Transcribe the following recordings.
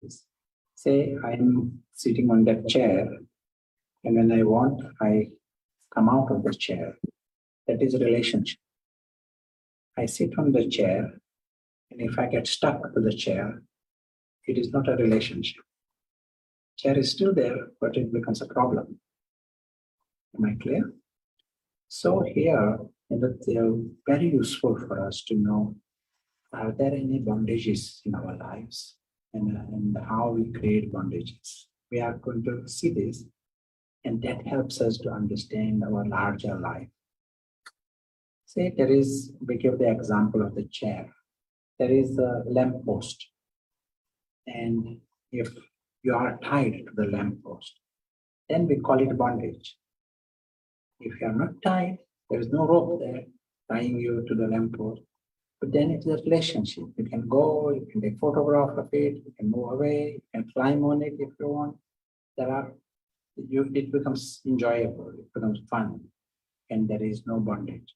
is. Say I'm sitting on that chair, and when I want, I come out of the chair. That is a relationship. I sit on the chair, and if I get stuck to the chair, it is not a relationship. Chair is still there, but it becomes a problem. Am I clear? So here, they're very useful for us to know, are there any bondages in our lives and how we create bondages. We are going to see this, and that helps us to understand our larger life. Say we give the example of the chair. There is a lamp post, and if you are tied to the lamp post, then we call it bondage. If you are not tied, there is no rope there tying you to the lamp post, but then it's a relationship. You can go, you can take photograph of it, you can move away, you can climb on it if you want. It becomes enjoyable, it becomes fun, and there is no bondage.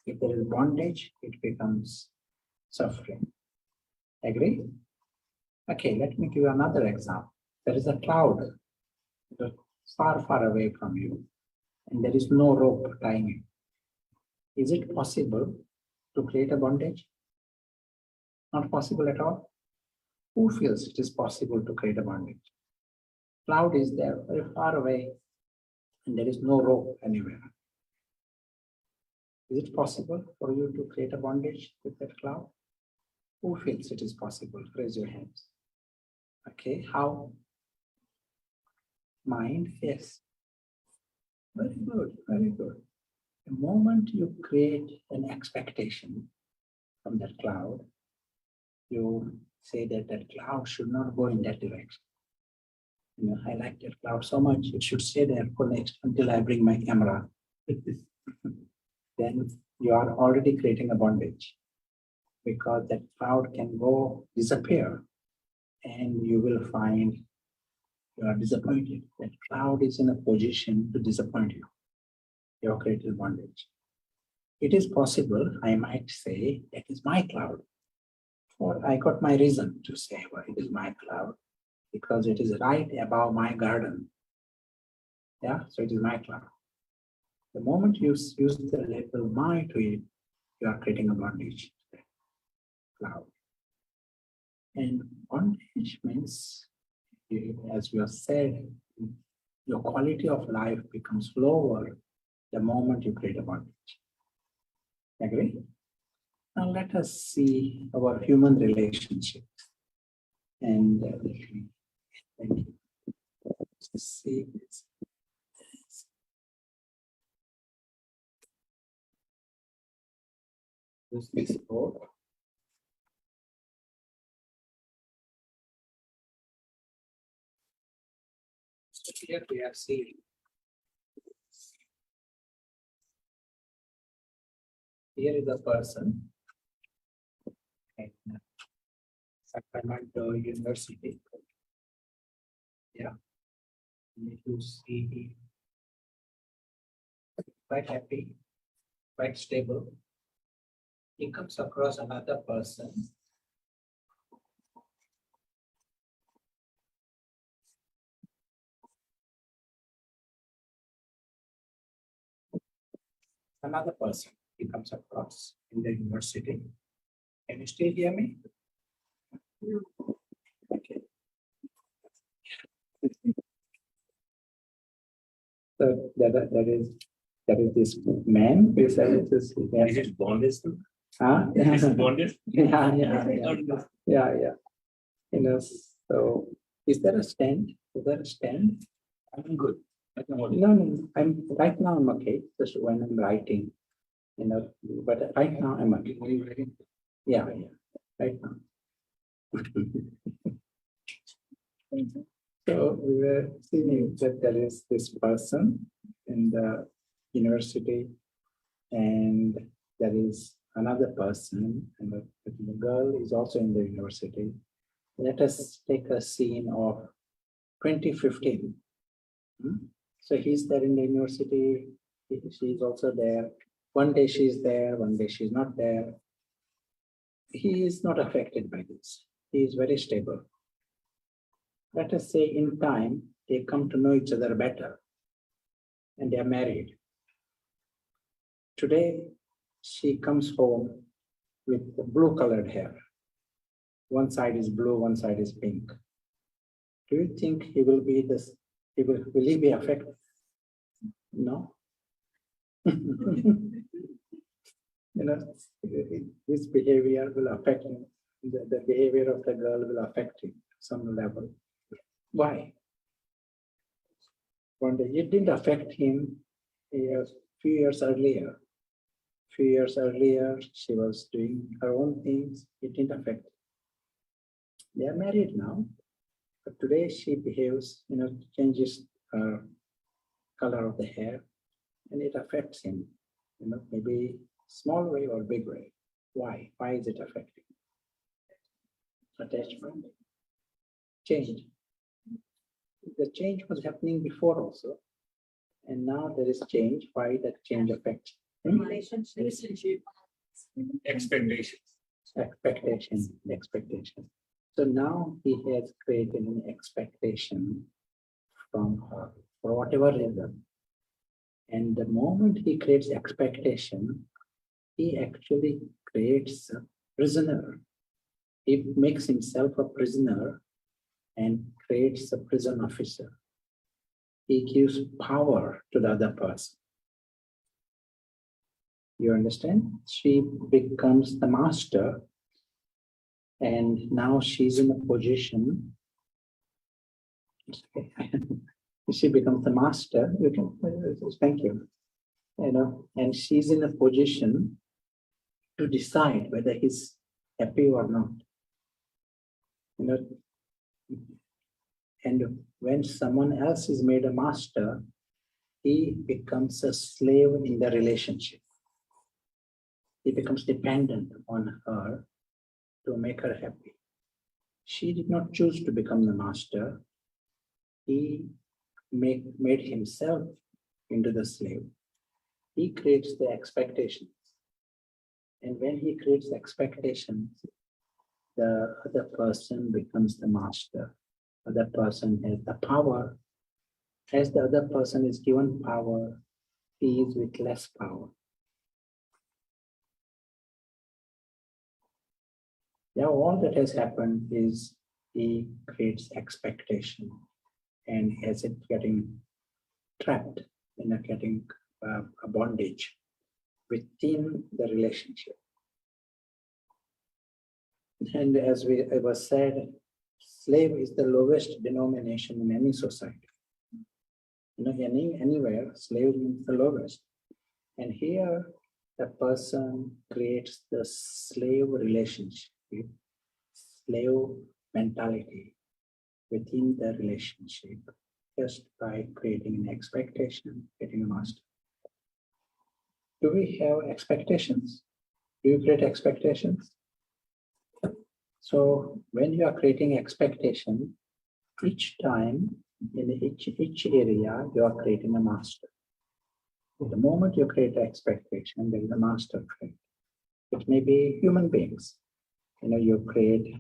If there is bondage, it becomes suffering. Agree? Okay, let me give you another example. There is a cloud far, far away from you, and there is no rope tying it. Is it possible to create a bondage? Not possible at all. Who feels it is possible to create a bondage? Cloud is there very far away, and there is no rope anywhere. Is it possible for you to create a bondage with that cloud? Who feels it is possible? Raise your hands. Okay, how? Mind, yes. Very good, very good. The moment you create an expectation from that cloud, you say that that cloud should not go in that direction. I like that cloud so much, it should stay there for next until I bring my camera. Then you are already creating a bondage, because that cloud can disappear, and you will find you are disappointed. That cloud is in a position to disappoint you. You have created bondage. It is possible, I might say, that is my cloud. Or I got my reason to say, well, it is my cloud, because it is right above my garden. Yeah, so it is my cloud. The moment you use the label my to it, you are creating a bondage to that cloud. And bondage means, as we have said, your quality of life becomes lower the moment you create a bondage. Agree? Now let us see our human relationships. And thank you. Let's see this. This board. So here we are seeing here is a person in Sacramento University. Yeah, you see quite happy, quite stable. He comes across another person. Another person he comes across in the university. Can you still hear me? Okay. So that is this man. Is it bondage? Huh? Is it bondage? Yeah. So is there a stand? Is there a stand? I'm good. No. I'm right now. I'm okay. Just when I'm writing, But right now I'm okay. Yeah. Right now. So we were seeing that there is this person in the university, and there is another person, and the girl is also in the university. Let us take a scene of 2015. So he's there in the university, she's also there. One day she's there, one day she's not there. He is not affected by this. He is very stable. Let us say in time, they come to know each other better and they are married. Today, she comes home with blue colored hair. One side is blue, one side is pink. Do you think he will be this? Will he be affected? No. His behavior will affect him. The behavior of the girl will affect him to some level. Why? One day, it didn't affect him a few years earlier. Few years earlier, she was doing her own things. It didn't affect. They are married now, but today she behaves, changes her color of the hair, and it affects him, maybe small way or big way. Why? Why is it affecting? Attachment, change. The change was happening before also, and now there is change. Why that change affects? Relationship. Expectations. Expectation. So now he has created an expectation from her for whatever reason. And the moment he creates expectation, he actually creates a prisoner. He makes himself a prisoner and creates a prison officer. He gives power to the other person. You understand? She becomes the master, and now she's in a position. She becomes the master. You can, thank you. And she's in a position to decide whether he's happy or not. And when someone else is made a master, he becomes a slave in the relationship. He becomes dependent on her to make her happy. She did not choose to become the master. He made himself into the slave. He creates the expectations. And when he creates expectations, the other person becomes the master. Other person has the power. As the other person is given power, he is with less power. Yeah, all that has happened is he creates expectation, and as it getting trapped in getting a bondage within the relationship. And as it was said, slave is the lowest denomination in any society. Anywhere, slave means the lowest. And here, the person creates the slave relationship, slave mentality within the relationship, just by creating an expectation, getting a master. Do we have expectations? Do you create expectations? So when you are creating expectation, each time in each area, you are creating a master. The moment you create an expectation, there is a master create. It may be human beings. You create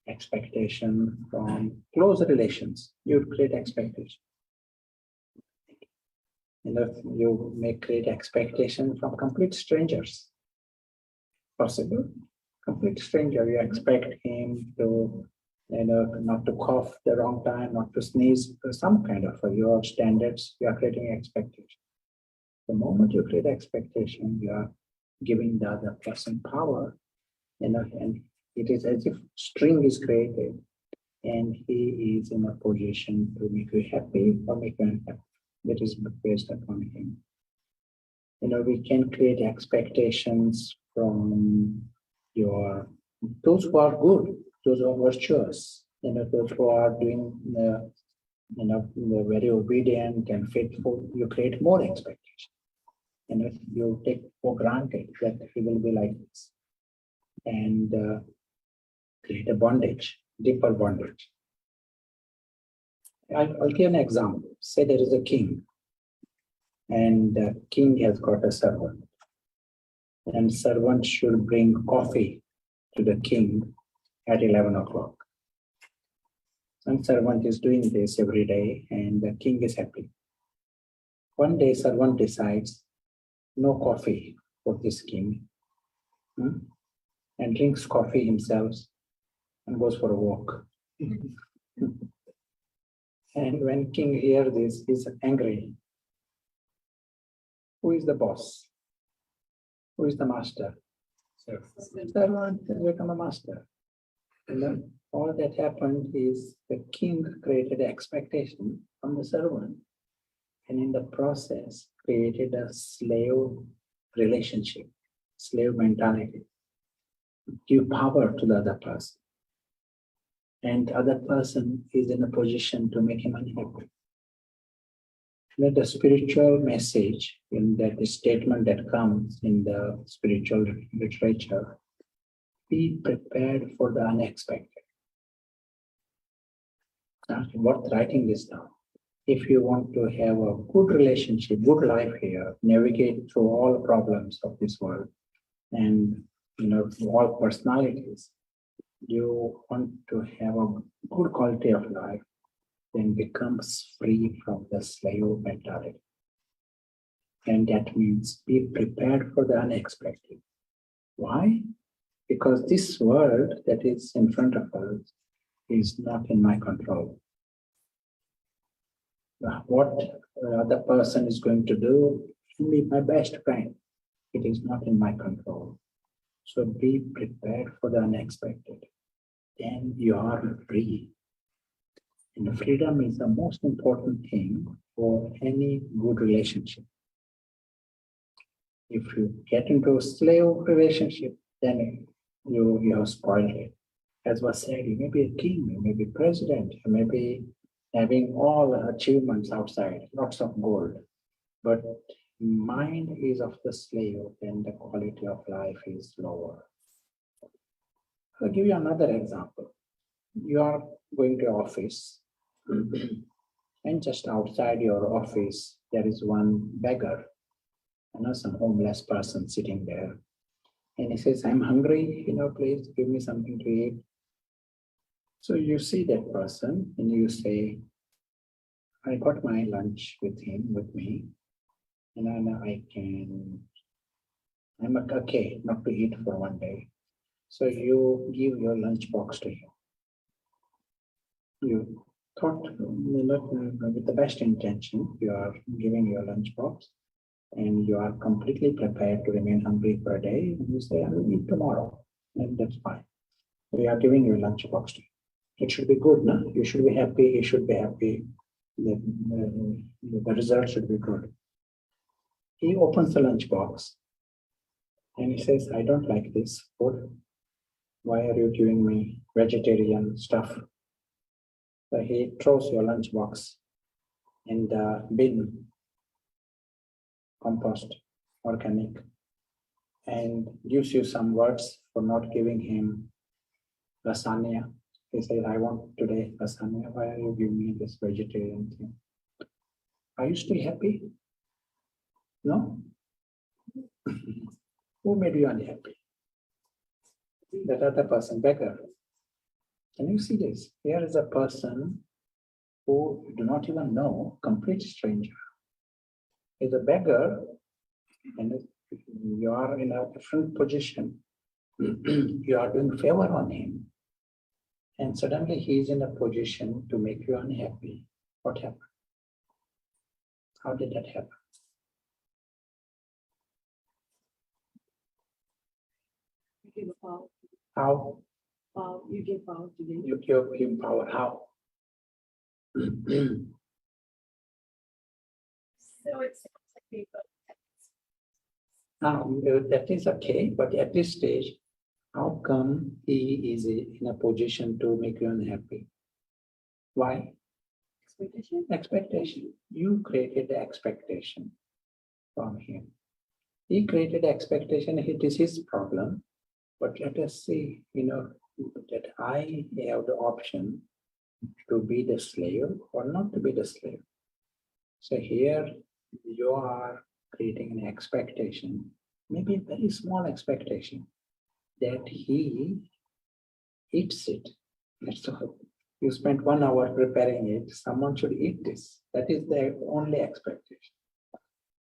expectation from close relations. You create expectation. You may create expectation from complete strangers. Possible. Complete stranger, you expect him to, not to cough the wrong time, not to sneeze, some kind of your standards, you are creating expectation. The moment you create expectation, you are giving the other person power, and it is as if string is created, and he is in a position to make you happy or make you unhappy. That is based upon him. We can create expectations from those who are good, those who are virtuous, those who are doing very obedient and faithful. You create more expectation. You take for granted that he will be like this, and create a bondage, deeper bondage. I'll give an example. Say there is a king, and the king has got a servant, and servant should bring coffee to the king at 11 o'clock. And servant is doing this every day and the king is happy. One day servant decides no coffee for this king, and drinks coffee himself and goes for a walk. And when king hears this, he's angry. Who is the boss? Who is the master? Servant has become a master. And then all that happened is the king created expectation from the servant, and in the process created a slave relationship, slave mentality. Give power to the other person, and the other person is in a position to make him unhappy. And the spiritual message in that statement that comes in the spiritual literature: be prepared for the unexpected. Worth writing this down. If you want to have a good relationship, good life here, navigate through all problems of this world, and all personalities, you want to have a good quality of life, then becomes free from the slave mentality. And that means be prepared for the unexpected. Why? Because this world that is in front of us is not in my control. What the other person is going to do can be my best friend. It is not in my control. So be prepared for the unexpected. Then you are free. And freedom is the most important thing for any good relationship. If you get into a slave relationship, then you have spoiled it. As was said, you may be a king, you may be president, you may be having all achievements outside, lots of gold. But mind is of the slave, then the quality of life is lower. I'll give you another example. You are going to office, and just outside your office, there is one beggar, some homeless person sitting there. And he says, I'm hungry, please give me something to eat. So you see that person and you say, I got my lunch with me, and I'm okay not to eat for one day. So you give your lunch box to him. You thought, with the best intention, you are giving your lunch box, and you are completely prepared to remain hungry for a day. And you say, I will eat tomorrow, and that's fine. So you are giving your lunch box to him. It should be good, no? You should be happy. He should be happy. The result should be good. He opens the lunch box and he says, I don't like this food. Why are you giving me vegetarian stuff? So he throws your lunch box in the bin, compost, organic, and gives you some words for not giving him lasagna. He says, I want today lasagna. Why are you giving me this vegetarian thing? Are you still happy? No? Who made you unhappy? That other person, beggar. Can you see this? Here is a person who you do not even know, complete stranger. Is a beggar, and you are in a different position. You are doing favor on him. And suddenly he is in a position to make you unhappy. What happened? How did that happen? You give power. How? You give power to them. You give him power. How? So it's okay, but Now, that is okay, but at this stage, how come he is in a position to make you unhappy? Why? expectation. Expectation. You created the expectation from him. He created the expectation, it is his problem. But let us see, that I have the option to be the slave or not to be the slave. So here you are creating an expectation, maybe a very small expectation, that he eats it. That's all. You spent 1 hour preparing it, someone should eat this. That is the only expectation.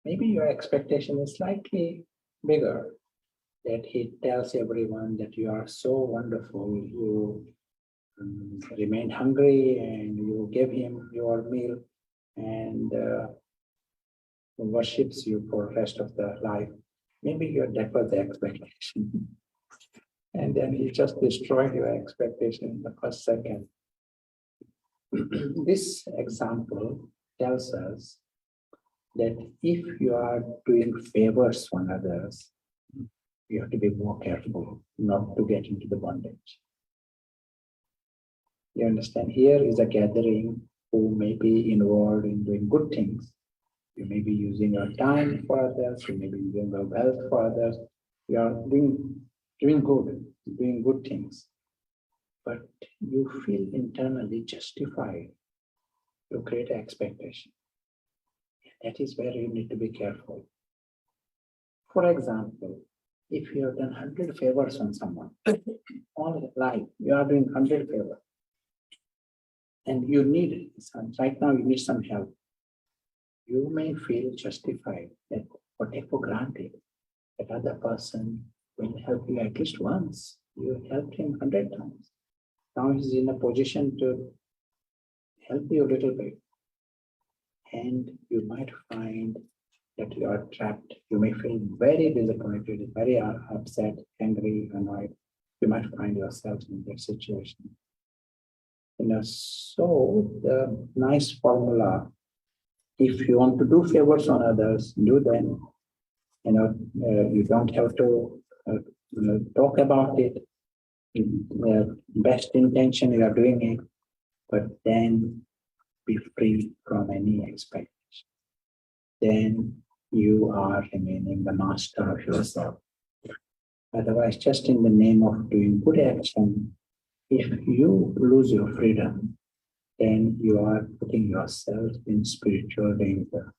Maybe your expectation is slightly bigger, that he tells everyone that you are so wonderful, you remained hungry and you gave him your meal and worships you for the rest of the life. Maybe that was the expectation. And then he just destroyed your expectation in the first second. This example tells us that if you are doing favors on others, you have to be more careful not to get into the bondage. You understand? Here is a gathering who may be involved in doing good things. You may be using your time for others, you may be using your wealth for others. You are doing good things. But you feel internally justified to create an expectation. That is where you need to be careful. For example, if you have done 100 favors on someone, all life, you are doing 100 favors, and you need some, right now you need some help. You may feel justified that or take for granted that other person will help you at least once. You helped him 100 times. Now he's in a position to help you a little bit. And you might find that you are trapped. You may feel very disappointed, very upset, angry, annoyed. You might find yourself in that situation. So the nice formula, if you want to do favors on others, do them. You don't have to talk about it. Best intention, you are doing it, but then be free from any expectation. Then you are remaining the master of yourself. Otherwise, just in the name of doing good action, if you lose your freedom, then you are putting yourself in spiritual danger.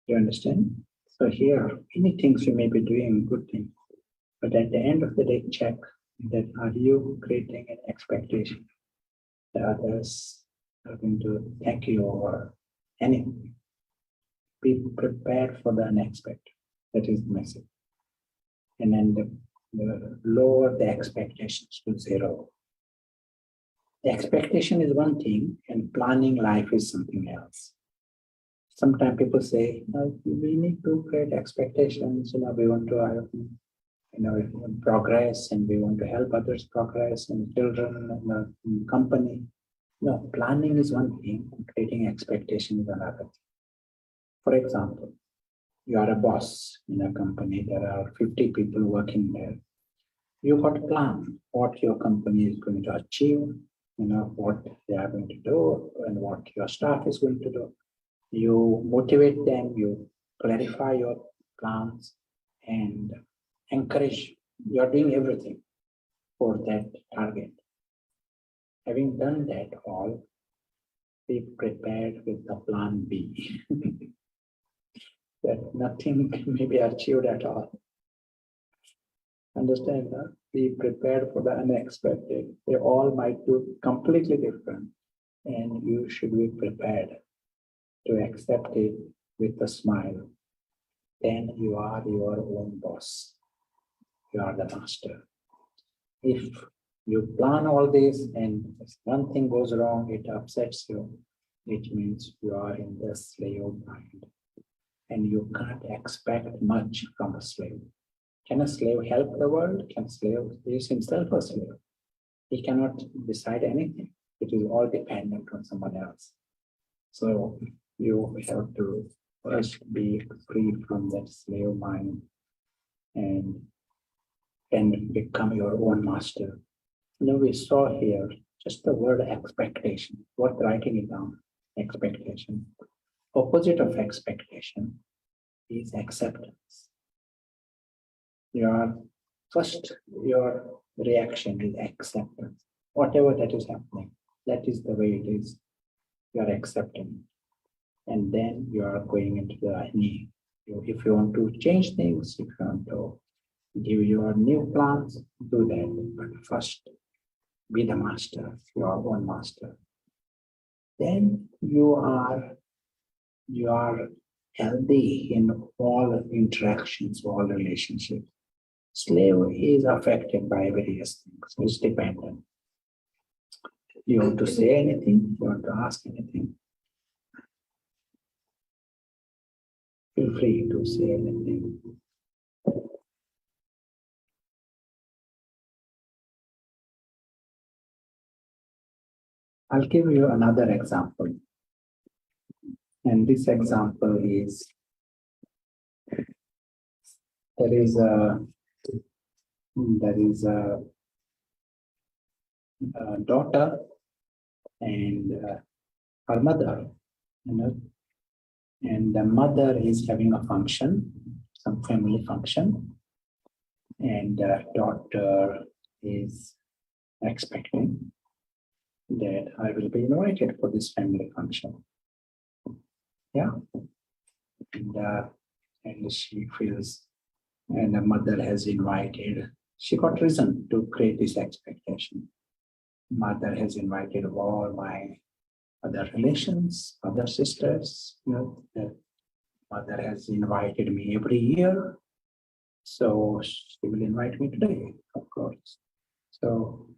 You understand? So here, many things you may be doing, good things, but at the end of the day, check that are you creating an expectation that others are going to thank you or anything. Be prepared for the unexpected. That is the message. And then lower the expectations to zero. The expectation is one thing, and planning life is something else. Sometimes people say, we need to create expectations. We want to, progress, and we want to help others progress, and children, and company. No, planning is one thing, creating expectation is another. For example, you are a boss in a company, there are 50 people working there. You got a plan what your company is going to achieve, what they are going to do and what your staff is going to do. You motivate them, you clarify your plans and encourage. You are doing everything for that target. Having done that all, be prepared with the plan B. That nothing may be achieved at all. Understand that? Be prepared for the unexpected. They all might do completely different, and you should be prepared to accept it with a smile. Then you are your own boss. You are the master. If you plan all this and one thing goes wrong, it upsets you, it means you are in the slave mind. And you can't expect much from a slave. Can a slave help the world? Can a slave is himself a slave? He cannot decide anything. It is all dependent on someone else. So you have to first be free from that slave mind and then become your own master. We saw here just the word expectation. Worth writing it down. Expectation. Opposite of expectation is acceptance. Your reaction is acceptance. Whatever that is happening, that is the way it is. You are accepting it. And then you are going into the need. If you want to change things, if you want to give your new plans, do that. But first, be the master, your own master. Then you are healthy in all interactions, all relationships. Slave is affected by various things, it's dependent. You want to say anything, you want to ask anything, feel free to say anything. I'll give you another example. And this example is, there is a daughter and her mother, and the mother is having a function, some family function, and the daughter is expecting that I will be invited for this family function. Yeah. And she feels, and the mother has invited, she got reason to create this expectation. Mother has invited all my other relations, other sisters, the mother has invited me every year. So she will invite me today, of course. So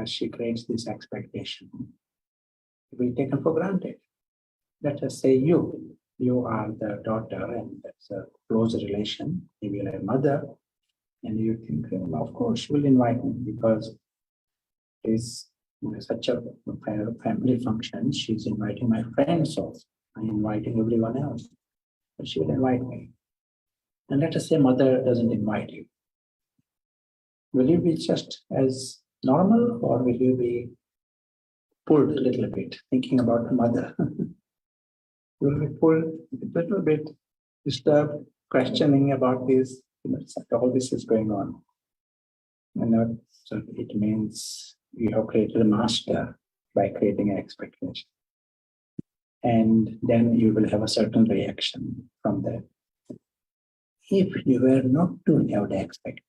she creates this expectation. It will be taken for granted. Let us say you are the daughter and that's a close relation, maybe like mother, and you think, well, of course, she will invite me because it's such a family function. She's inviting my friends also. I'm inviting everyone else, but she will invite me. And let us say mother doesn't invite you. Will you be just as normal or will you be pulled a little bit thinking about the mother? Will be pulled a little bit, disturbed, questioning about this, all this is going on. So it means you have created a master by creating an expectation. And then you will have a certain reaction from that. If you were not to have the expectation,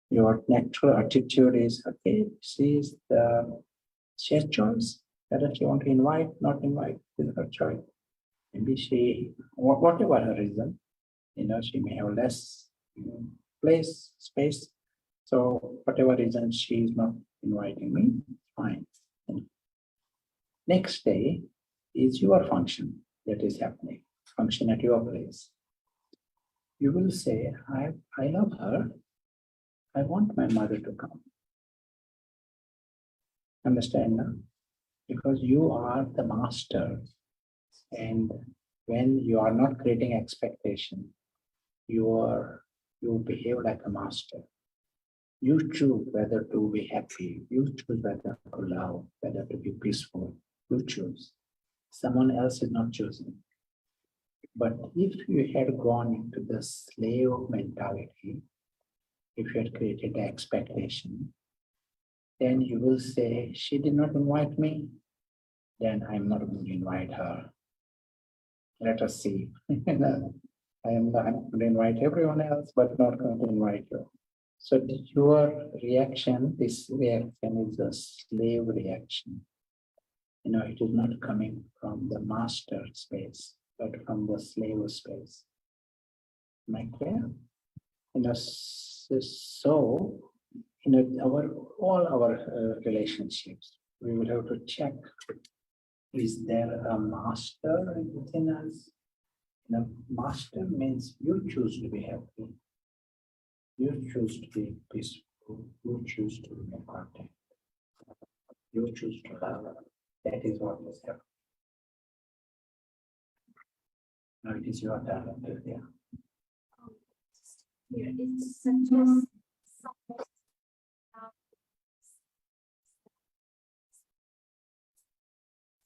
your natural attitude is, okay, she has choice. Whether she want to invite, not invite, is her choice. Maybe she, whatever her reason, she may have less place, space. So whatever reason she is not inviting me, fine. Next day is your function that is happening, function at your place. You will say, I love her. I want my mother to come. Understand now? Because you are the master. And when you are not creating expectation, you behave like a master. You choose whether to be happy. You choose whether to love, whether to be peaceful. You choose. Someone else is not choosing. But if you had gone into the slave mentality, if you had created the expectation, then you will say, she did not invite me, then I'm not going to invite her. Let us see. I'm going to invite everyone else, but not going to invite you. So your reaction, this reaction is a slave reaction. It is not coming from the master space, but from the slave space. Am I clear? So all our relationships, we will have to check, is there a master within us? Master means you choose to be happy, you choose to be peaceful, you choose to be content, you choose to love. That is what is happening. Now it is your turn. Yeah. Here, it's suggest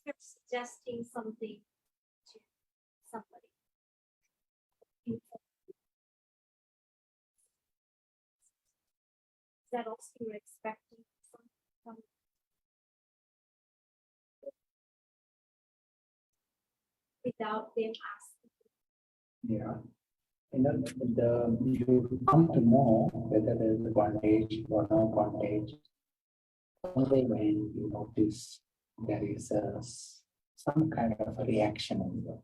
you're suggesting something to somebody. Is that also you're expecting something from without them asking? Yeah. You come to know whether there is a bondage or no bondage only when you notice there is some kind of a reaction in you.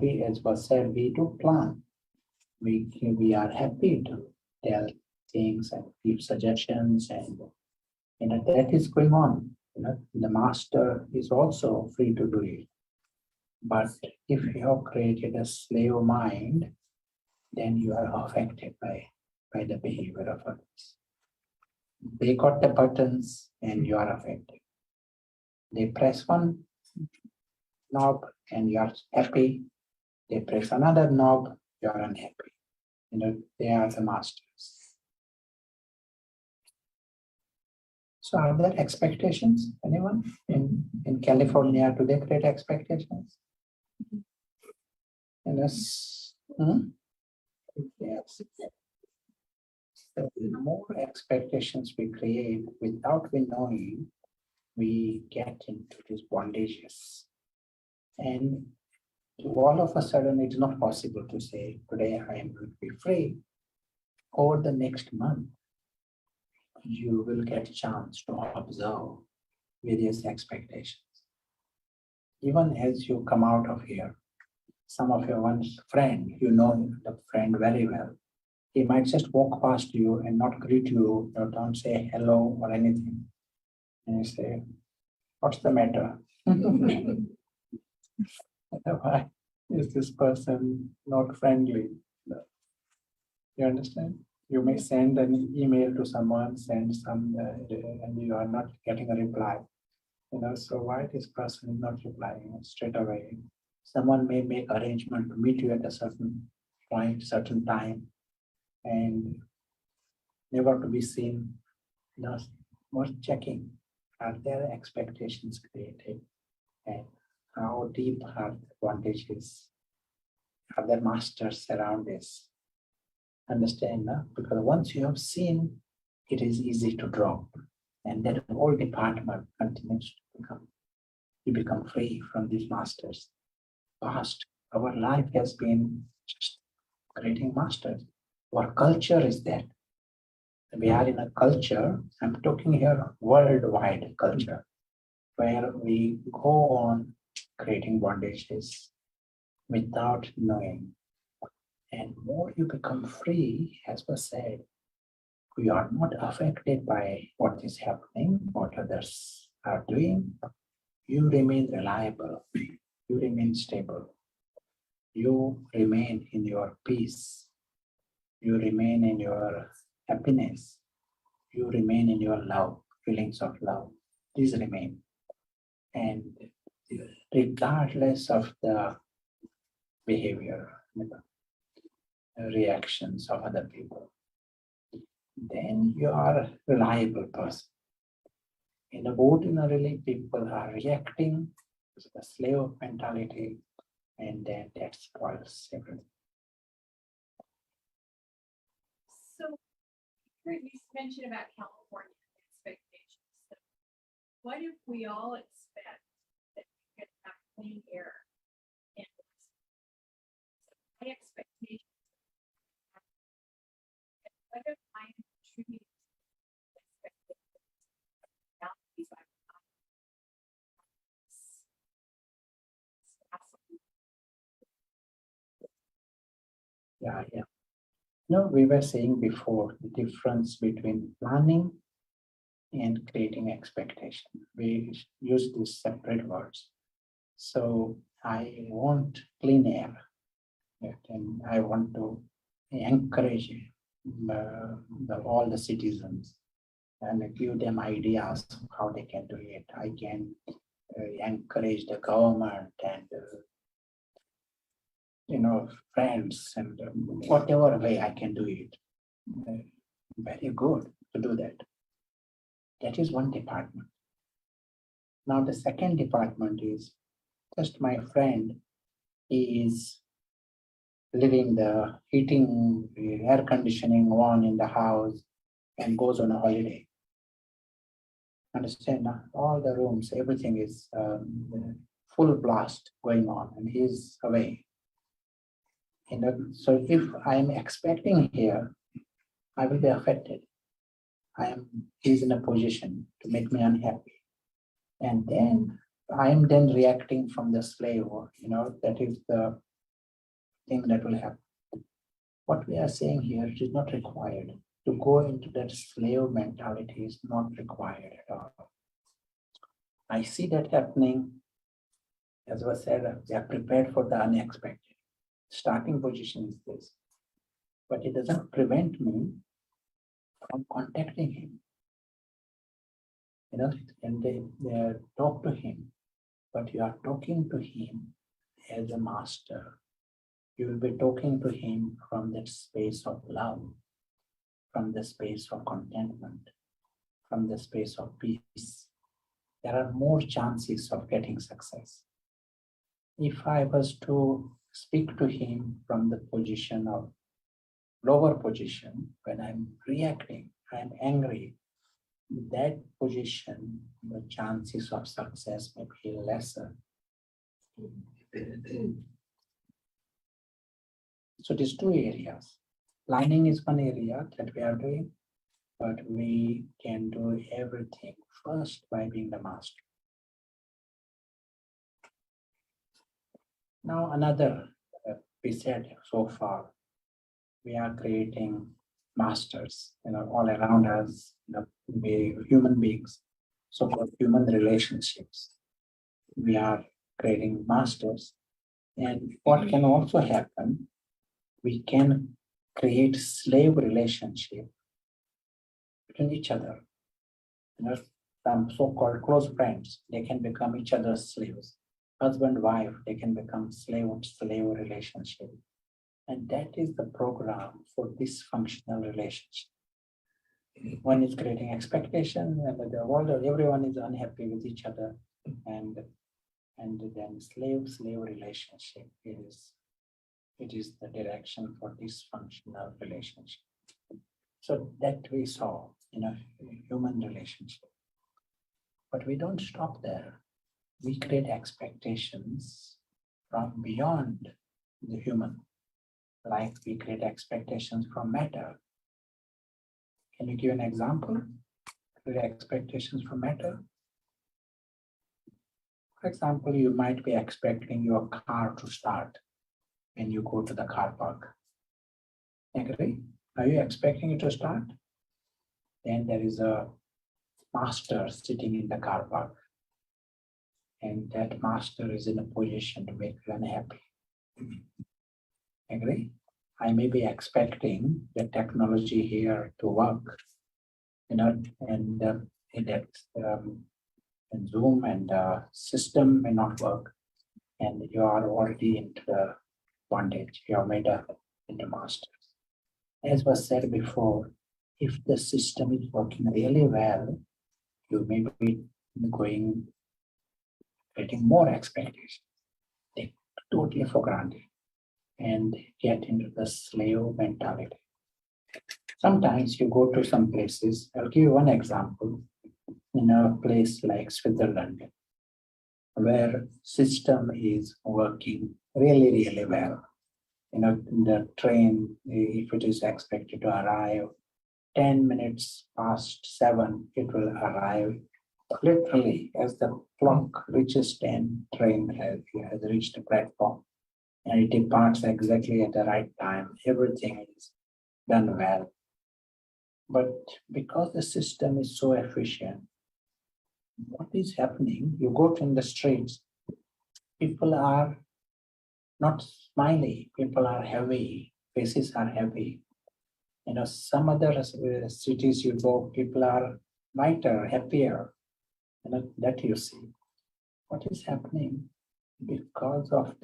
We, as was said, we do plan. We are happy to tell things and give suggestions, and that is going on. The master is also free to do it. But if you have created a slave mind, then you are affected by the behavior of others. They got the buttons and you are affected. They press one knob and you are happy. They press another knob, you are unhappy. They are the masters. So are there expectations? Anyone in California, do they create expectations? Yes. Yes. So the more expectations we create without we knowing, we get into these bondages. And all of a sudden, it's not possible to say, today I am going to be free. Over the next month, you will get a chance to observe various expectations. Even as you come out of here, some of your one's friend, you know the friend very well. He might just walk past you and not greet you, or don't say hello or anything. And you say, what's the matter? Why is this person not friendly? You understand? You may send an email to someone, send some, and you are not getting a reply. So why this person is not replying straight away? Someone may make arrangement to meet you at a certain point, certain time, and never to be seen. Worth checking. Are there expectations created? And how deep are the bondages? Are there masters around this? Understand, no? Because once you have seen, it is easy to drop. And that whole department continues to become. You become free from these masters. Past, our life has been just creating masters. Our culture is that. We are in a culture, I'm talking here worldwide culture, where we go on creating bondages without knowing. And more you become free, as was said, you are not affected by what is happening, what others are doing. You remain reliable, you remain stable, you remain in your peace, you remain in your happiness, you remain in your love, feelings of love. These remain. And regardless of the behavior, reactions of other people, then you are a reliable person. In ordinarily, people are reacting to the slave mentality, and then that spoils everything. So, you mentioned about California expectations. So what if we all expect that we can have clean air and my expectations? And what if I'm contributing to expectations? Boundaries I'm not. Yeah. No, we were saying before the difference between planning and creating expectation. We use these separate words. So I want clean air, and I want to encourage all the citizens and give them ideas of how they can do it. I can encourage the government and friends, and whatever way I can do it. Very good to do that. That is one department. Now the second department is just my friend. He is leaving the heating, air conditioning on in the house and goes on a holiday. Understand? All the rooms, everything is full blast going on, and he's away. So if I'm expecting here, I will be affected. He's in a position to make me unhappy. And then I'm then reacting from the slave, that is the thing that will happen. What we are saying here, it is not required. To go into that slave mentality is not required at all. I see that happening. As was said, they are prepared for the unexpected. Starting position is this. But it doesn't prevent me from contacting him. And they talk to him. But you are talking to him as a master. You will be talking to him from that space of love, from the space of contentment, from the space of peace. There are more chances of getting success. If I was to speak to him from the position of lower position, when I'm reacting, I'm angry, that position, the chances of success may be lesser. So these two areas. Planning is one area that we are doing, but we can do everything first by being the master. Now another, we said so far, we are creating masters, all around us, we human beings, so-called human relationships. We are creating masters. And what can also happen, we can create slave relationship between each other. Some so-called close friends, they can become each other's slaves. Husband, wife, they can become slave relationship. And that is the program for dysfunctional relationship. One is creating expectation, and the world, everyone is unhappy with each other, and then slave relationship is the direction for dysfunctional relationship. So that we saw in a human relationship. But we don't stop there. We create expectations from beyond the human, like we create expectations from matter. Can you give an example? The expectations from matter. For example, you might be expecting your car to start when you go to the car park. Agree? Are you expecting it to start? Then there is a master sitting in the car park. And that master is in a position to make you unhappy. Agree? I may be expecting the technology here to work, and Zoom and system may not work, and you are already into the bondage. You are made up into masters. As was said before, if the system is working really well, you may be getting more expectations. Take totally for granted and get into the slave mentality. Sometimes you go to some places. I'll give you one example. In a place like Switzerland, where system is working really, really well. The train, if it is expected to arrive 10 minutes past 7, it will arrive literally as the clock reaches 10, train has reached the platform, and it departs exactly at the right time. Everything is done well. But because the system is so efficient, what is happening? You go in the streets, people are not smiley, people are heavy, faces are heavy. Some other cities you go, people are lighter, happier. That you see. What is happening? Because of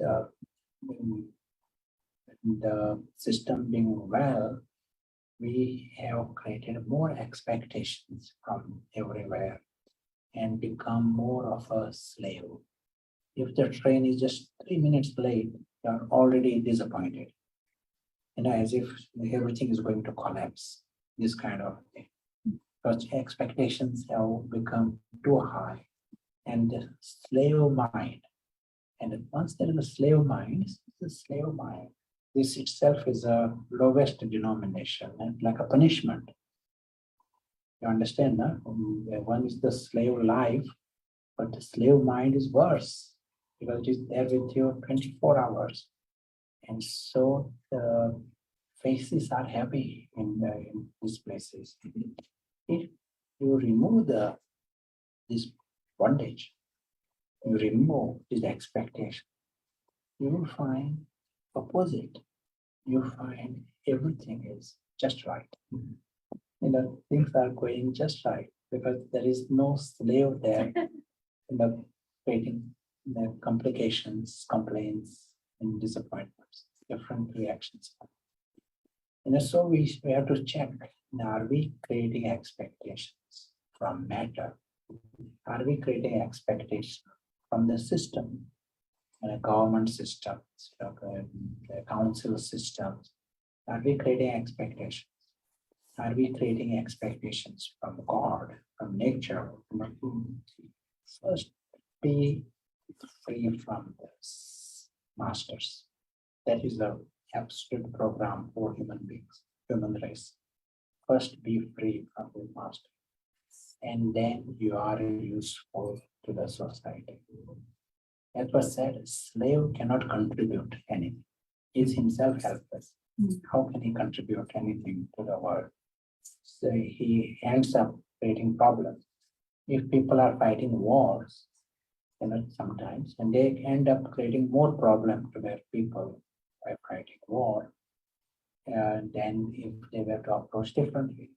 the system being well, we have created more expectations from everywhere and become more of a slave. If the train is just 3 minutes late, you are already disappointed. As if everything is going to collapse, this kind of thing. Because expectations have become too high. And the slave mind. And once there is a slave mind, it's a slave mind. this itself is a lowest denomination and like a punishment. You understand, no? One is the slave life, but the slave mind is worse because it is there with you 24 hours. And so the faces are heavy in these places. If you remove this bondage, you remove this expectation, you will find opposite. You find everything is just right. Things are going just right because there is no slave there, creating the complications, complaints, and disappointments, different reactions. So we have to check, are we creating expectations from matter? Are we creating expectations from the system, government systems, the council systems? Are we creating expectations? Are we creating expectations from God, from nature? First, be free from this masters. That is the absolute program for human beings, human race. First, be free from the master. And then you are useful to the society. As was said, slave cannot contribute anything. He is himself helpless. How can he contribute anything to the world? So he ends up creating problems. If people are fighting wars, sometimes, and they end up creating more problem to their people by fighting war, than if they were to approach differently.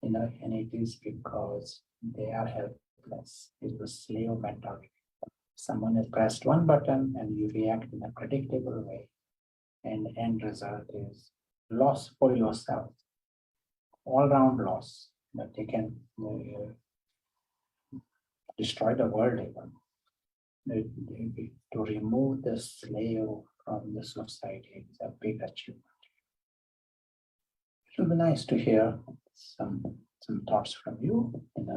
And it is because they are helpless. It's the slave mentality. Someone has pressed one button and you react in a predictable way. And the end result is loss for yourself. All round loss. But they can destroy the world even. To remove the slave from the society is a big achievement. It will be nice to hear some thoughts from you, and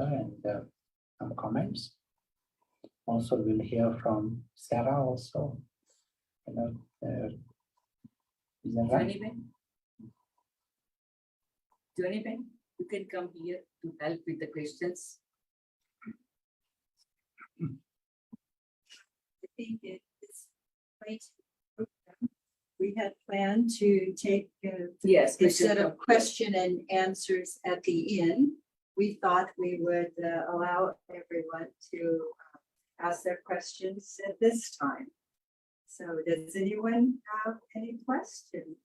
some comments. Also, we'll hear from Sarah also. Is that right? Johnny, you can come here to help with the questions. I think it's great. We had planned to take, Yes, instead of question and answers at the end, we thought we would allow everyone to ask their questions at this time. So does anyone have any questions?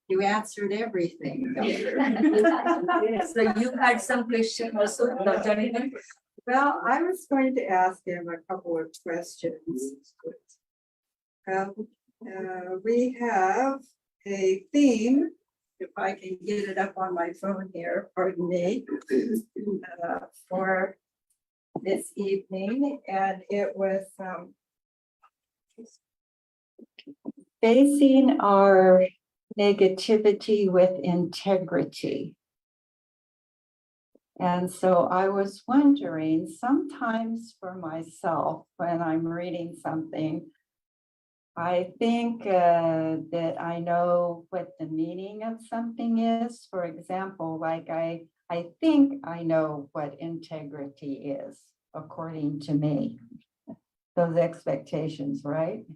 You answered everything. So you had some question also, Johnny? Well, I was going to ask him a couple of questions. We have a theme, if I can get it up on my phone here, pardon me, for this evening, and it was facing our negativity with integrity. And so I was wondering, sometimes for myself, when I'm reading something, I think that I know what the meaning of something is. For example, like I think I know what integrity is, according to me. Those expectations, right?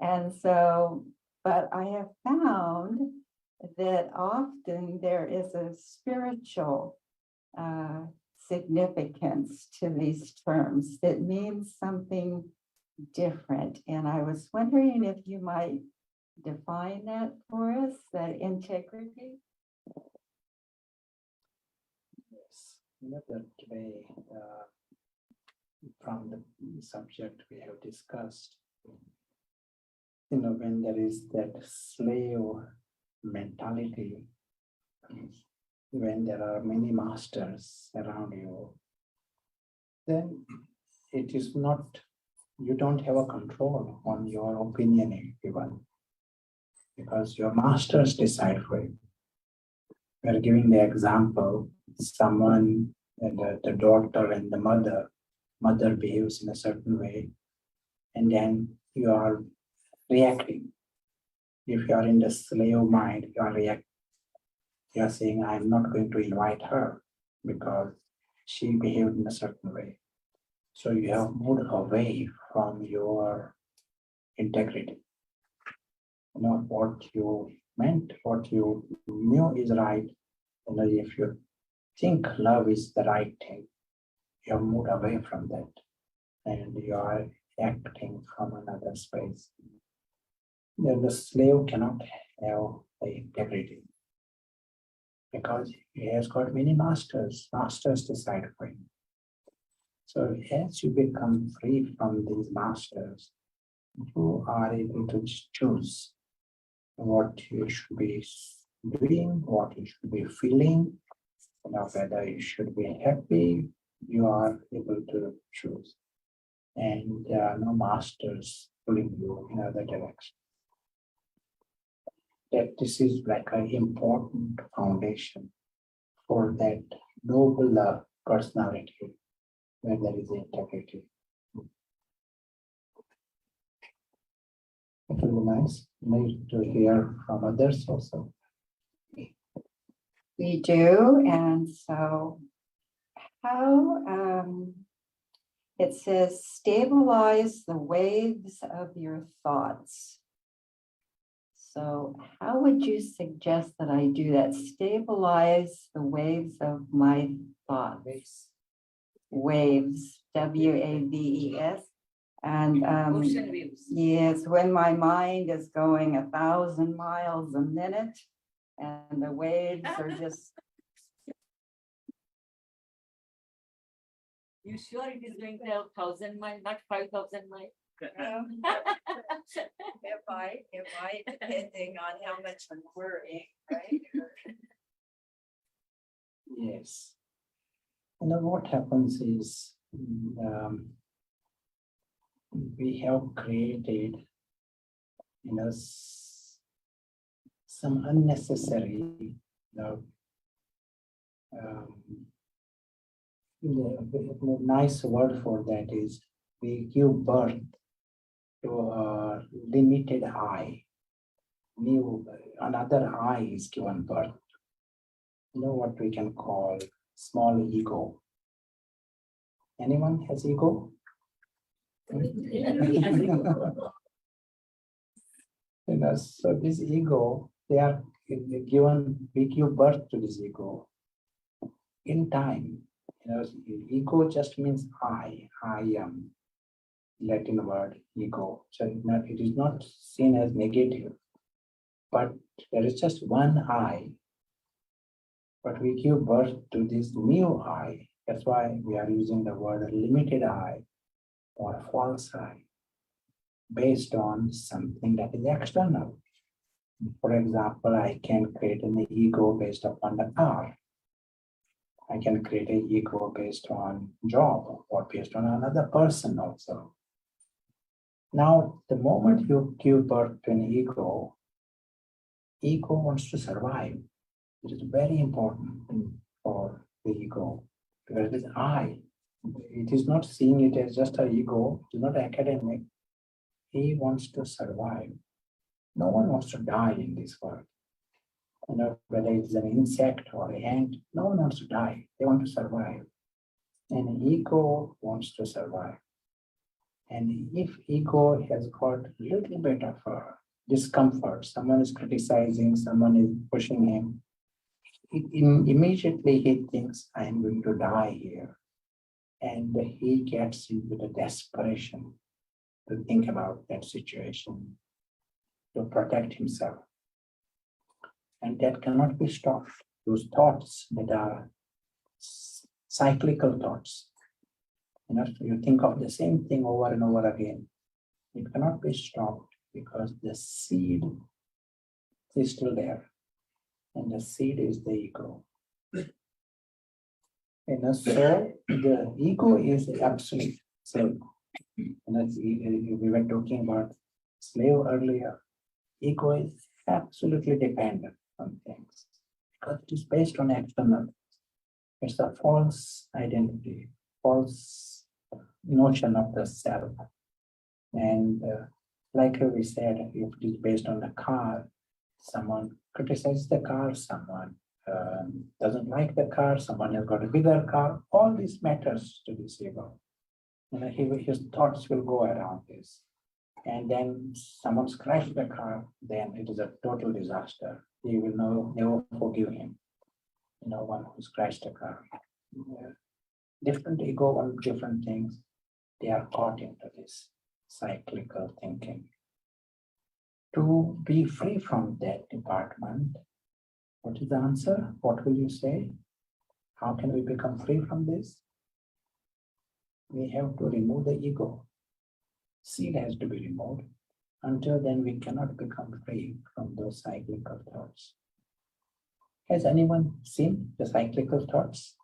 And so, but I have found that often there is a spiritual significance to these terms that means something different. And I was wondering if you might define that for us, that integrity. Yes, that way, from the subject we have discussed, when there is that slave mentality, when there are many masters around you, then it is not, you don't have a control on your opinion even, because your masters decide for you. We are giving the example, someone, the daughter and the mother, mother behaves in a certain way, and then you are reacting. If you are in the slave mind, you are reacting. You are saying, I'm not going to invite her because she behaved in a certain way. So you have moved away from your integrity. You know, what you meant, what you knew is right. You know, if you think love is the right thing, you have moved away from that and you are acting from another space. Then the slave cannot have the integrity because he has got many masters. Masters decide for him. So as you become free from these masters, you are able to choose what you should be doing, what you should be feeling, you know, whether you should be happy, you are able to choose. And there are no masters pulling you in other direction. That this is like an important foundation for that noble personality where there is integrity. It will be nice to hear from others also. We do, and so how it says stabilize the waves of your thoughts. So how would you suggest that I do that? Stabilize the waves of my thoughts. Waves, waves. And Ocean waves. yes, when my mind is going 1,000 miles a minute and the waves are just, You sure it is going to have 1,000 miles, not 5,000 miles? It might, depending on how much I'm worrying, right? Yes. You know what happens is we have created, you know, some unnecessary, you know, the nice word for that is we give birth to a limited I. Another I is given birth. You know what we can call small ego. Anyone has ego? You know, so this ego, they are given, we give birth to this ego in time. You know, ego just means I am. Latin word ego. So it is not seen as negative, but there is just one I. But we give birth to this new I. That's why we are using the word limited I or false I, based on something that is external. For example, I can create an ego based upon the car. I can create an ego based on job or based on another person also. Now, the moment you give birth to an ego wants to survive. It is very important for the ego because it is I. It is not seeing it as just an ego, it is not academic. He wants to survive. No one wants to die in this world. You know, whether it's an insect or an ant, no one wants to die. They want to survive. And ego wants to survive. And if ego has got a little bit of discomfort, someone is criticizing, someone is pushing him, immediately he thinks, I'm going to die here. And he gets into the desperation to think about that situation, to protect himself. And that cannot be stopped. Those thoughts that are cyclical thoughts, you know, you think of the same thing over and over again. It cannot be stopped because the seed is still there. And the seed is the ego. You know, so the ego is absolute. So, you know, we were talking about slave earlier. Ego is absolutely dependent on things because it is based on external. It's a false identity, false notion of the self. And like we said, if it is based on the car, someone criticizes the car, someone doesn't like the car, someone has got a bigger car, all these matters to this ego. His thoughts will go around this. And then someone crashed the car, then it is a total disaster. He will never forgive him. One who's crashed a car. Different ego on different things, they are caught into this cyclical thinking. To be free from that department, what is the answer? What will you say? How can we become free from this? We have to remove the ego. Seed has to be removed. Until then, we cannot become free from those cyclical thoughts. Has anyone seen the cyclical thoughts?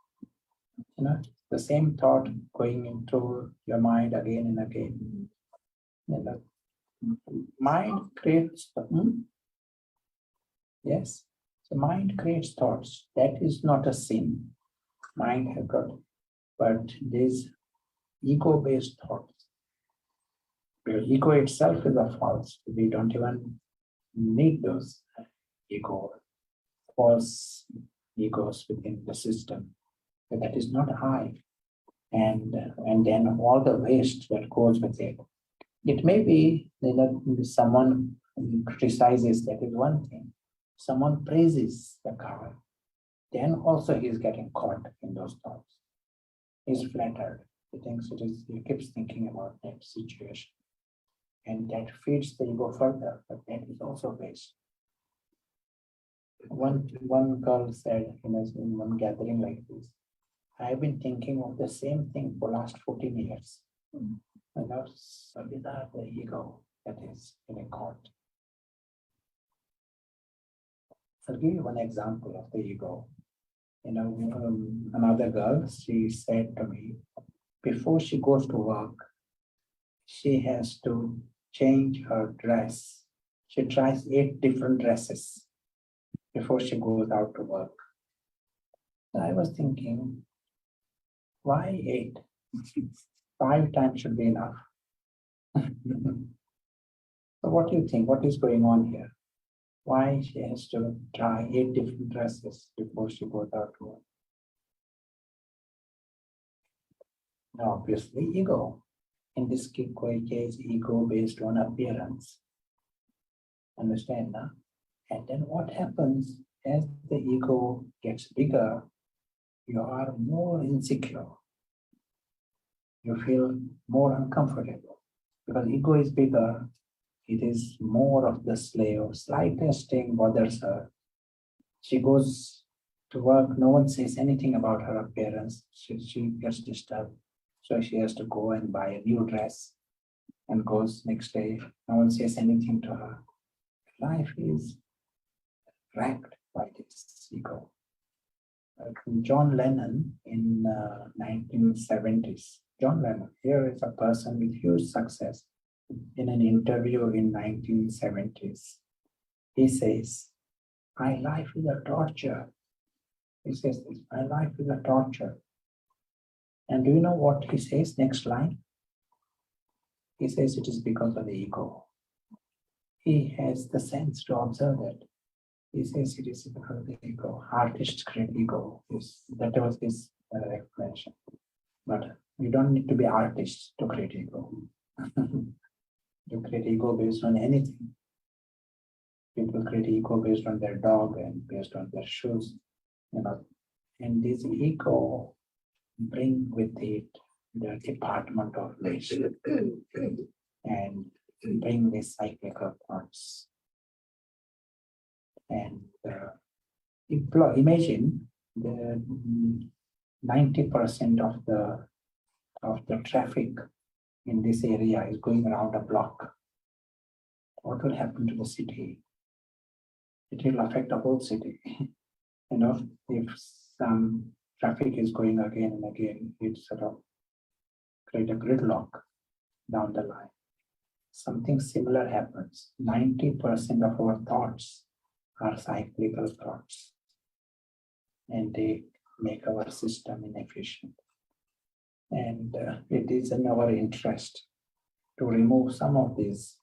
The same thought going into your mind again and again. Mind creates, yes, so mind creates thoughts. That is not a sin. Mind has got, but these ego-based thoughts. Where ego itself is a false. We don't even need those false egos within the system. But that is not I. And then all the waste that goes with it. It may be that someone criticizes, that is one thing. Someone praises the car, then also he is getting caught in those thoughts. He's flattered. He thinks he keeps thinking about that situation. And that feeds the ego further, but that is also waste. One girl said in one gathering like this, I've been thinking of the same thing for the last 14 years. And that's the ego that is in a court. I'll give you one example of the ego. Another girl, she said to me, before she goes to work, she has to change her dress. She tries 8 different dresses before she goes out to work. So I was thinking, why 8? 5 times should be enough. So what do you think? What is going on here? Why she has to try 8 different dresses before she goes out to work? Now, obviously, ego. In this case, ego based on appearance. Understand now? And then what happens as the ego gets bigger, you are more insecure. You feel more uncomfortable because ego is bigger. It is more of the slave. Slightest thing bothers her. She goes to work. No one says anything about her appearance. She gets disturbed. So she has to go and buy a new dress and goes next day. No one says anything to her. Life is wrecked by this ego. John Lennon in 1970s. John Lennon, here is a person with huge success. In an interview in 1970s, he says, my life is a torture. He says this, my life is a torture. And do you know what he says next line? He says it is because of the ego. He has the sense to observe that. He says it is because of the ego. Artists create ego. That was his explanation. But you don't need to be artists to create ego. You create ego based on anything. People create ego based on their dog and based on their shoes. And this ego bring with it the department of waste and bring these cyclical thoughts. And imagine the 90% of the traffic in this area is going around a block. What will happen to the city? It will affect the whole city. If some traffic is going again and again, it sort of create a gridlock down the line. Something similar happens. 90% of our thoughts are cyclical thoughts, and they make our system inefficient. And it is in our interest to remove some of these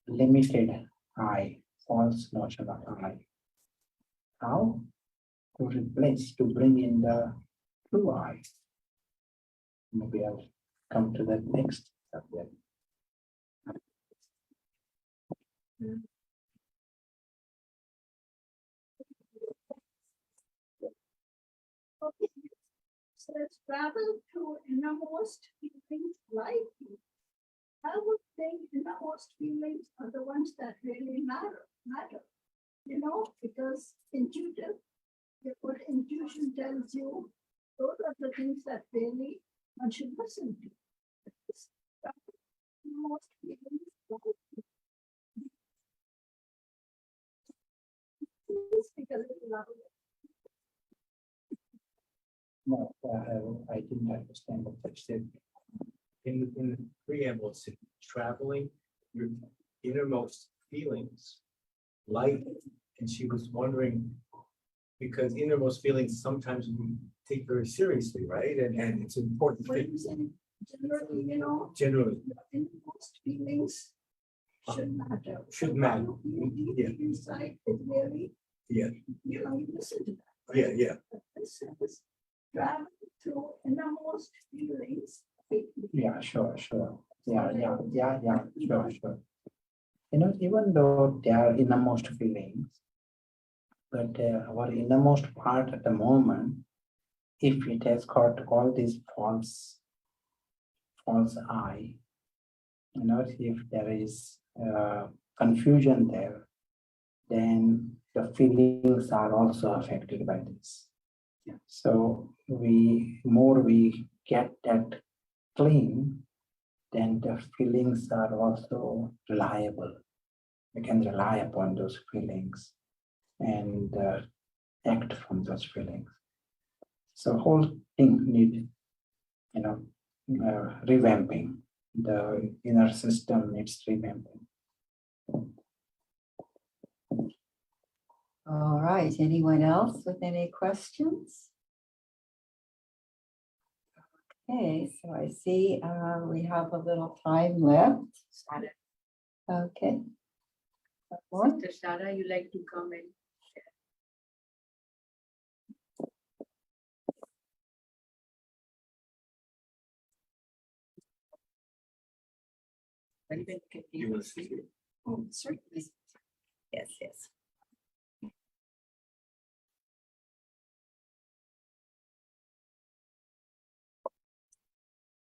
limited I, false notion of I. How? To replace, to bring in the true I. Maybe I'll come to that next subject. Okay. So let's travel to innermost feelings like you. I would think innermost feelings are the ones that really matter. You know, because intuitive, what intuition tells you, those are the things that really one should listen to. Innermost feelings like you. Please speak a little louder. No, I didn't understand what you said. In the preamble, it's traveling your innermost feelings, light. And she was wondering, because innermost feelings sometimes we take very seriously, right? And it's an important What thing. you say, generally, you know, Generally, innermost feelings should matter. should matter. What you Yeah. feel inside is really, Yeah, you know, you listen to that. yeah, yeah. But this says, travel through innermost feelings. Yeah, sure. Yeah, sure. You know, even though they are innermost feelings, but our innermost part at the moment, if it has got all these false I, you know, if there is confusion there, then the feelings are also affected by this. So more we get that clean, then the feelings are also reliable. We can rely upon those feelings and act from those feelings. So whole thing need, you know, revamping. The inner system needs revamping. All right, anyone else with any questions? Okay, so I see we have a little time left. Okay. More? Sister Shara, you like to comment? You want to speak? Oh, certainly. Yes.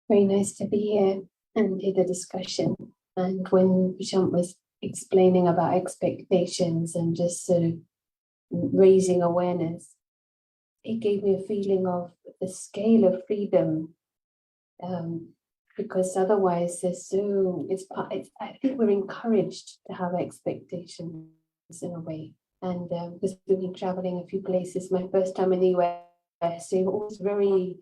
Very nice to be here and hear the discussion. And when Prashant was explaining about expectations and just sort of raising awareness, it gave me a feeling of the scale of freedom. Because otherwise I think we're encouraged to have expectations in a way. And because we've been traveling a few places, my first time in the US, so it was very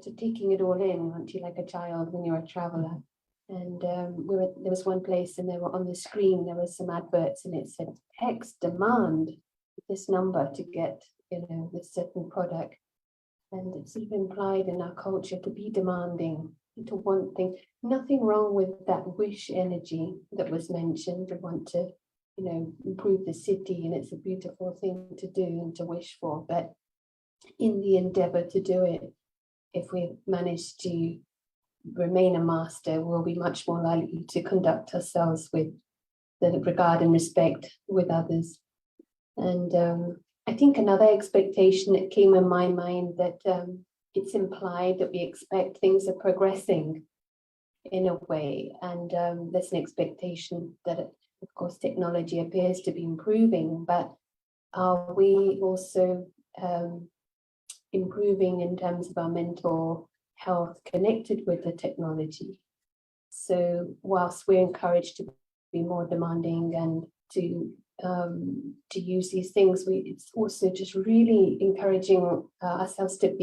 to taking it all in, aren't you, like a child when you're a traveler? And there was one place and they were on the screen, there were some adverts and it said, X demand this number to get, you know, this certain product. And it's even implied in our culture to be demanding, to want things. Nothing wrong with that wish energy that was mentioned, to want to, you know, improve the city, and it's a beautiful thing to do and to wish for. But in the endeavor to do it, if we manage to remain a master, we'll be much more likely to conduct ourselves with the regard and respect with others. And I think another expectation that came in my mind that it's implied that we expect things are progressing in a way. And there's an expectation that, of course, technology appears to be improving, but are we also improving in terms of our mental health connected with the technology? So whilst we're encouraged to be more demanding and to use these things, it's also just really encouraging ourselves to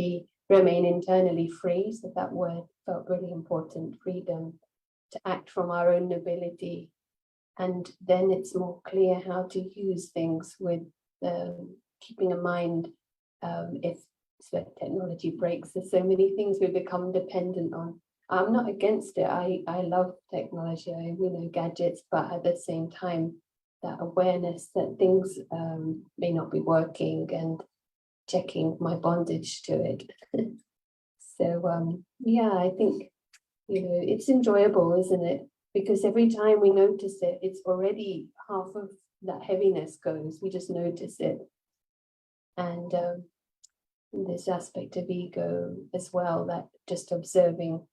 remain internally free. So that word felt really important, freedom, to act from our own ability. And then it's more clear how to use things with keeping in mind if So technology breaks. There's so many things we become dependent on. I'm not against it. I love technology. Gadgets, but at the same time, that awareness that things may not be working and checking my bondage to it. So yeah, I think it's enjoyable, isn't it? Because every time we notice it, it's already half of that heaviness goes. We just notice it, and this aspect of ego as well, that just observing,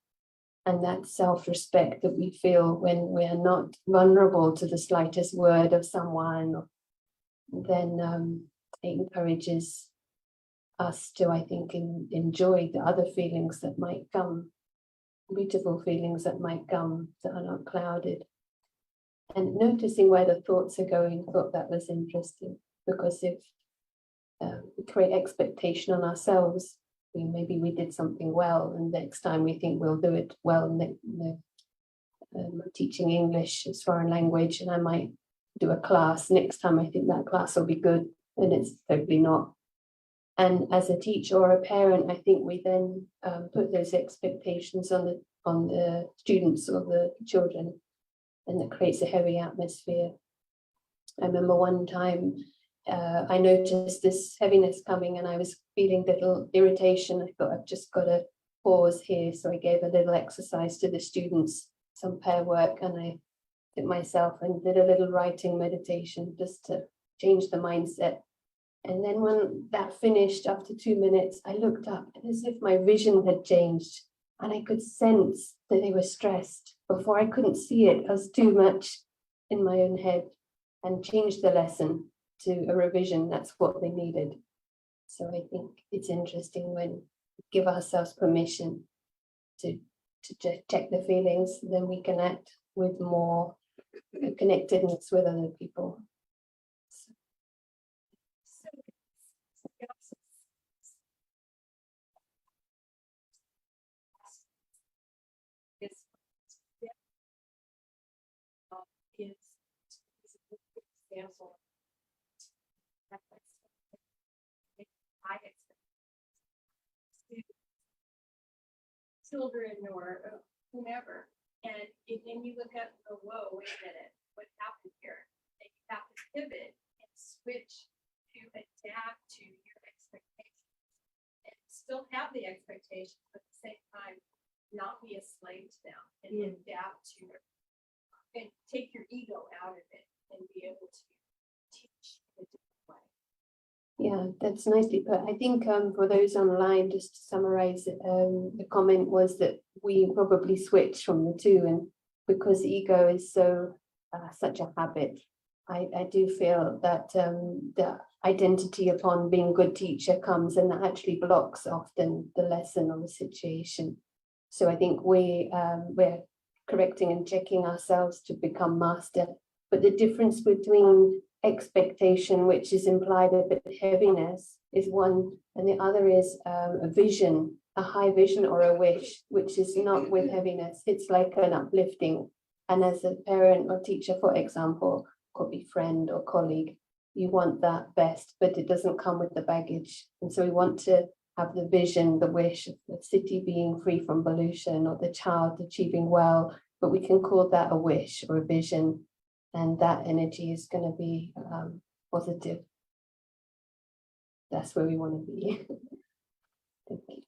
and that self-respect that we feel when we're not vulnerable to the slightest word of someone, then it encourages us to, I think, enjoy the other feelings that might come, beautiful feelings that might come that are not clouded. And noticing where the thoughts are going, I thought that was interesting, because if we create expectation on ourselves, maybe we did something well, and next time we think we'll do it well. I'm teaching English as foreign language, and I might do a class. Next time I think that class will be good, and it's totally not. And as a teacher or a parent, I think we then put those expectations on the students or the children, and that creates a heavy atmosphere. I remember one time I noticed this heaviness coming, and I was feeling little irritation. I thought, I've just got to pause here. So I gave a little exercise to the students, some pair work, and I took myself and did a little writing meditation just to change the mindset. And then when that finished, after 2 minutes, I looked up, and as if my vision had changed, and I could sense that they were stressed. Before, I couldn't see it. I was too much in my own head, and changed the lesson to a revision. That's what they needed. So I think it's interesting when we give ourselves permission to check the feelings, then we can act with more connectedness with other people. Example. Children or whomever, and then you look up and go, whoa, wait a minute, what happened here? And you have to pivot and switch to adapt to your expectations, and still have the expectations, but at the same time, not be a slave to them, and adapt to it, and take your ego out of it, and be able to teach in a different way. Yeah, that's nicely put. I think for those online, just to summarize, the comment was that we probably switch from the two, and because ego is so such a habit, I do feel that the identity upon being a good teacher comes, and that actually blocks often the lesson or the situation. So I think we're correcting and checking ourselves to become master. But the difference between expectation, which is implied a bit of heaviness, is one, and the other is a vision, a high vision or a wish, which is not with heaviness. It's like an uplifting. And as a parent or teacher, for example, could be friend or colleague, you want that best, but it doesn't come with the baggage. And so we want to have the vision, the wish of the city being free from pollution, or the child achieving well, but we can call that a wish or a vision. And that energy is going to be positive. That's where we want to be. Thank you.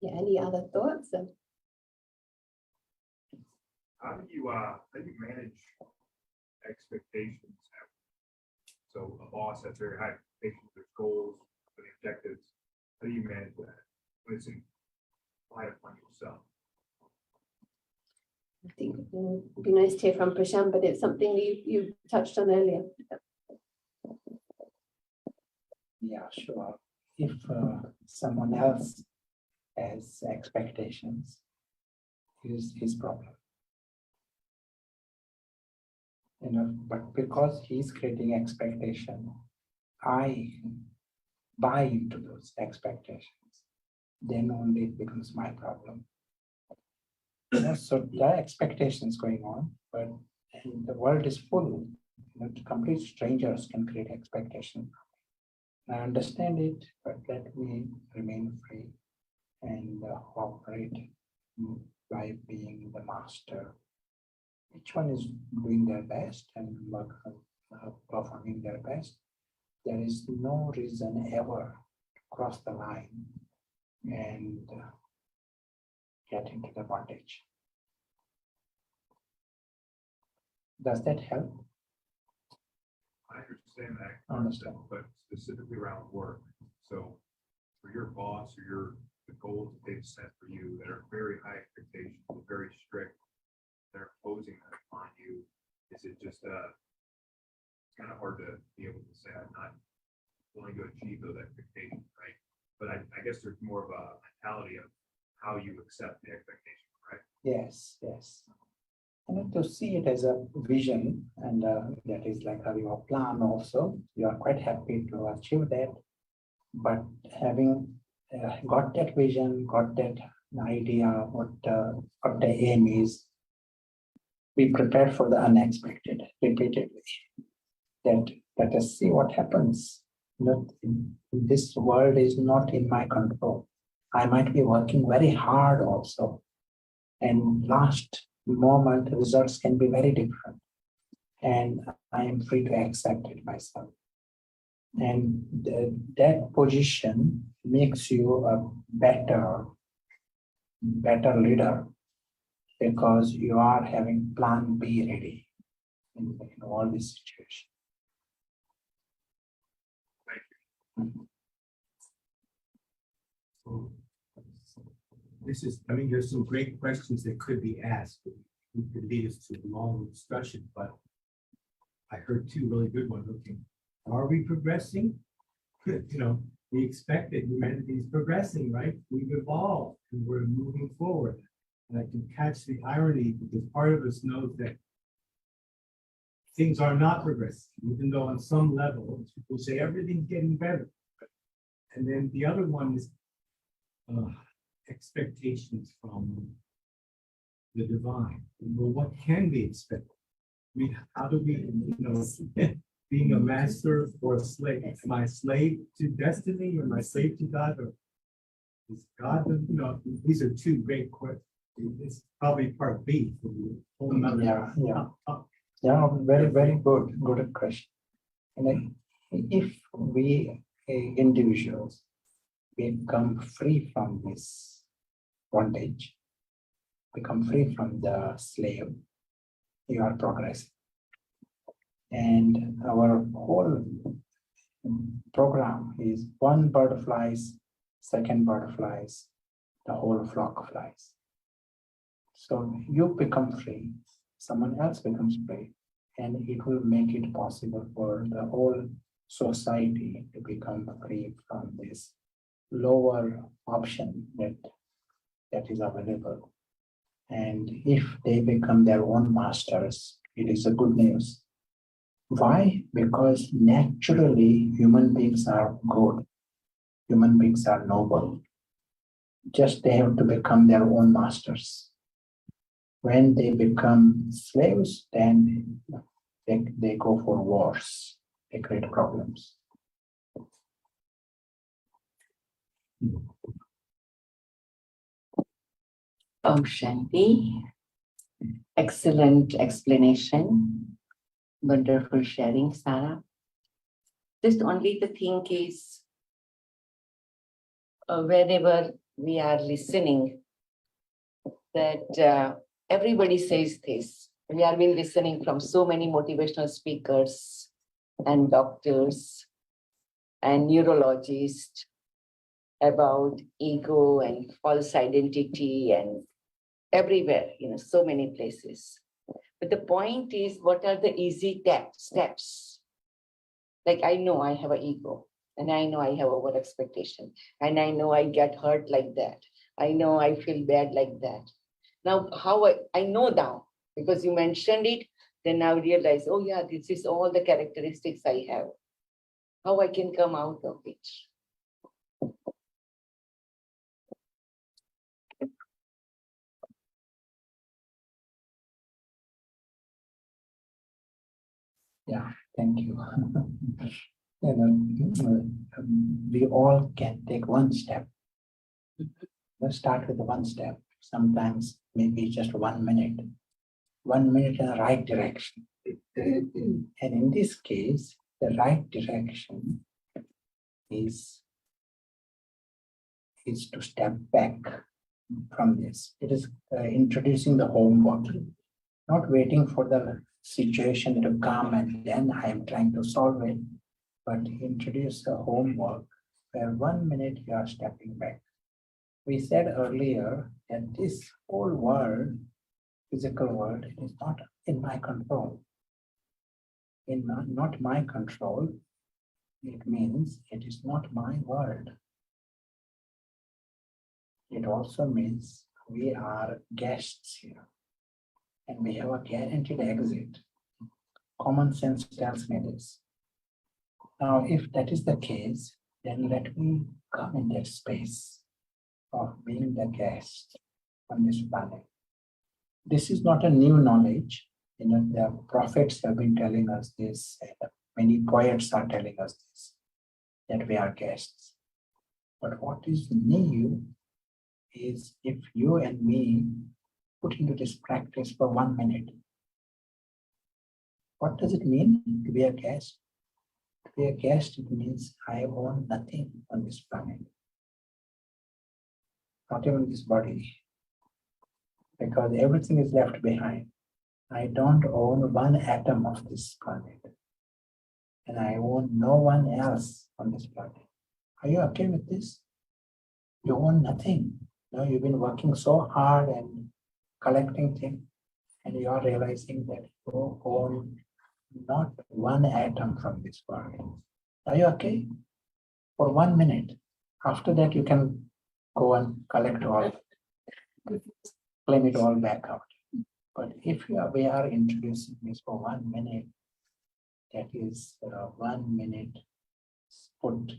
Yeah, any other thoughts? How do you manage expectations? So a boss has very high expectations, there's goals, there's objectives. How do you manage that when it's applied upon yourself? I think it would be nice to hear from Prashant, but it's something you touched on earlier. Yeah, sure. If someone else has expectations, is his problem. But because he's creating expectation, I buy into those expectations, then only it becomes my problem. So there are expectations going on, but the world is full complete strangers can create expectation. I understand it, but let me remain free and operate by being the master. Each one is doing their best and performing their best. There is no reason ever to cross the line and get into the bondage. Does that help? I understand that. Understand. But specifically around work. So for your boss or the goals that they've set for you that are very high expectations, very strict, they're imposing that on you. Is it just it's kind of hard to be able to say I'm not willing to achieve those expectations, right? But I guess there's more of a mentality of how you accept the expectation, right? Yes, yes. I need to see it as a vision, and that is like your plan also. You are quite happy to achieve that, but having got that vision, got that idea, what the aim is, be prepared for the unexpected repeatedly. That let us see what happens. This world is not in my control. I might be working very hard also, and last moment results can be very different, and I am free to accept it myself. And that position makes you a better leader, because you are having plan B ready in all these situations. This is, I mean, there's some great questions that could be asked. We could lead us to a long discussion, but I heard two really good ones. Okay, are we progressing? We expect that humanity is progressing, right? We've evolved and we're moving forward. And I can catch the irony because part of us knows that things are not progressing, even though on some level people say everything's getting better. And then the other one is expectations from the divine. Well, what can we expect? I mean, how do we, being a master or a slave? Am I a slave to destiny or am I a slave to God? Or is God, these are two great questions. It's probably part B for the whole nother. Yeah, very, very good question. And if we individuals become free from this bondage, become free from the slave, you are progressing. And our whole program is one bird flies, second bird flies, the whole flock flies. So you become free, someone else becomes free, and it will make it possible for the whole society to become free from this lower option that is available. And if they become their own masters, it is a good news. Why? Because naturally human beings are good. Human beings are noble. Just they have to become their own masters. When they become slaves, then they go for wars. They create problems. Om Shanti. Excellent explanation. Wonderful sharing, Sarah. Just only the thing is, whenever we are listening, that everybody says this. We have been listening from so many motivational speakers and doctors and neurologists about ego and false identity and everywhere, so many places. But the point is, what are the easy steps? Like, I know I have an ego, and I know I have over expectation, and I know I get hurt like that. I know I feel bad like that. Now, how I know now, because you mentioned it, then I realize, oh yeah, this is all the characteristics I have. How I can come out of it. Yeah, thank you. You know, we all can take one step. Let's start with one step. Sometimes maybe just 1 minute. 1 minute in the right direction. And in this case, the right direction is to step back from this. It is introducing the homework, not waiting for the situation to come and then I am trying to solve it, but introduce the homework where 1 minute you are stepping back. We said earlier that this whole world, physical world, is not in my control. Not my control, it means it is not my world. It also means we are guests here and we have a guaranteed exit. Common sense tells me this. Now, if that is the case, then let me come in that space of being the guest on this planet. This is not a new knowledge. You know, the prophets have been telling us this, and many poets are telling us this, that we are guests. But what is new is if you and me put into this practice for 1 minute. What does it mean to be a guest? To be a guest, it means I own nothing on this planet. Not even this body. Because everything is left behind. I don't own one atom of this planet. And I own no one else on this planet. Are you okay with this? You own nothing. You know, you've been working so hard and collecting things, and you are realizing that you own not one atom from this world. Are you okay? For 1 minute. After that, you can go and collect all, claim it all back out. But if we are introducing this for 1 minute, that is 1 minute put,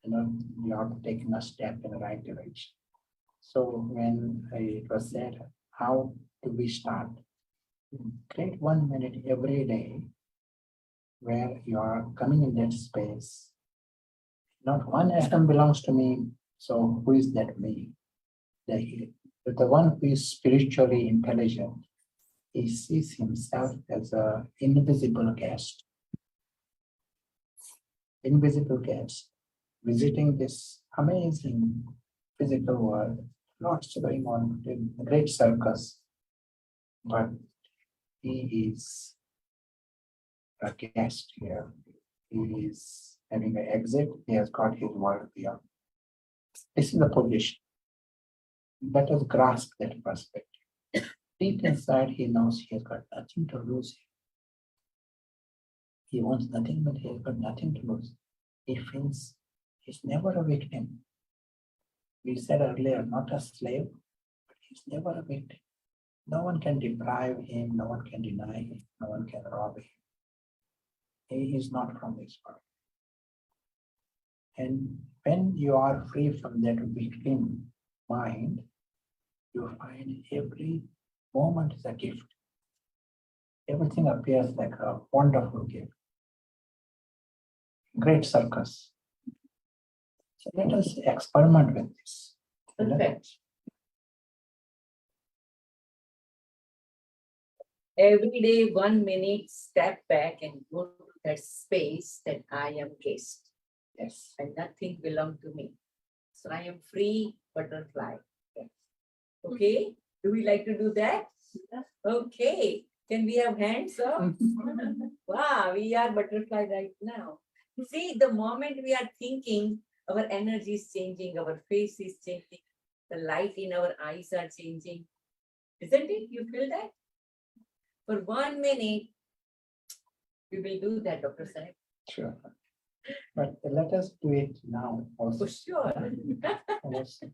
you are taking a step in the right direction. So when it was said, how do we start? Create 1 minute every day where you are coming in that space. Not one atom belongs to me, so who is that me? The one who is spiritually intelligent, he sees himself as an invisible guest. Invisible guest visiting this amazing physical world, lots going on, a great circus, but he is a guest here. He is having an exit, he has got his world beyond. This is the position. Let us grasp that perspective. Deep inside, he knows he has got nothing to lose. He wants nothing, but he has got nothing to lose. He feels he's never a victim. We said earlier, not a slave, but he's never a victim. No one can deprive him, no one can deny him, no one can rob him. He is not from this world. And when you are free from that victim mind, you find every moment is a gift. Everything appears like a wonderful gift. Great circus. So let us experiment with this. Perfect. Every day, 1 minute, step back and go to that space that I am guest. Yes. And nothing belongs to me. So I am free butterfly. Yes. Okay, do we like to do that? Okay, can we have hands up? Wow, we are butterfly right now. See, the moment we are thinking, our energy is changing, our face is changing, the light in our eyes are changing. Isn't it? You feel that? For 1 minute, we will do that, Dr. Saib. Sure. But let us do it now also. For sure. Also.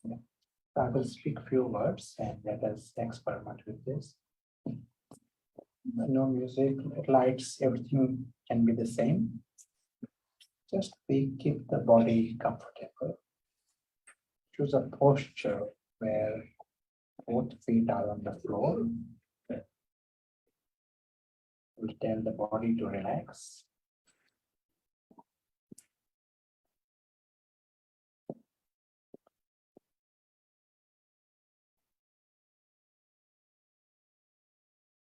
Yeah. I will speak few words and let us experiment with this. No music, lights, everything can be the same. Just we keep the body comfortable. Choose a posture where both feet are on the floor. We'll tell the body to relax.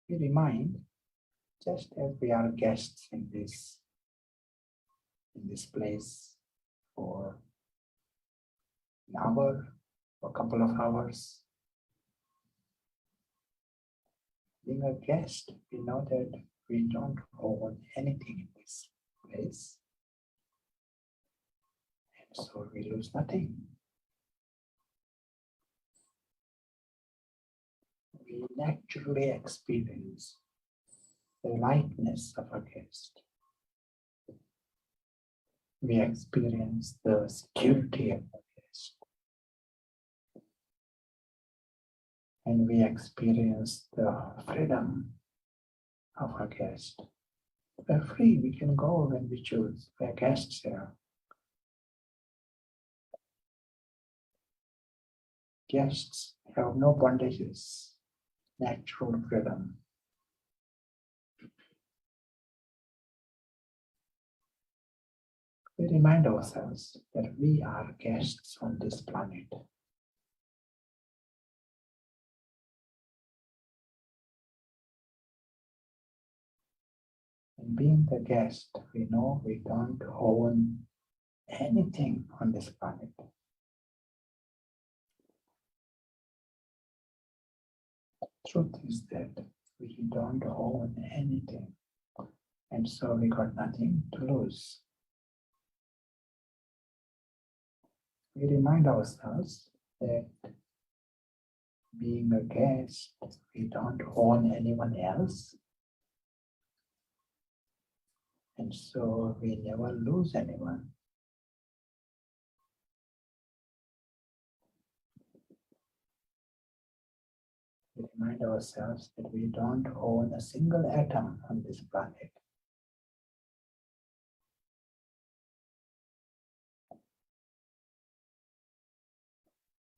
We remind, just as we are guests in this place for an hour or a couple of hours. Being a guest, we know that we don't own anything in this place. And so we lose nothing. We naturally experience the lightness of a guest. We experience the security of a guest. And we experience the freedom of a guest. We're free, we can go when we choose. We're guests here. Guests have no bondages, natural freedom. We remind ourselves that we are guests on this planet. And being the guest, we know we don't own anything on this planet. Truth is that we don't own anything, and so we got nothing to lose. We remind ourselves that being a guest, we don't own anyone else, and so we never lose anyone. We remind ourselves that we don't own a single atom on this planet.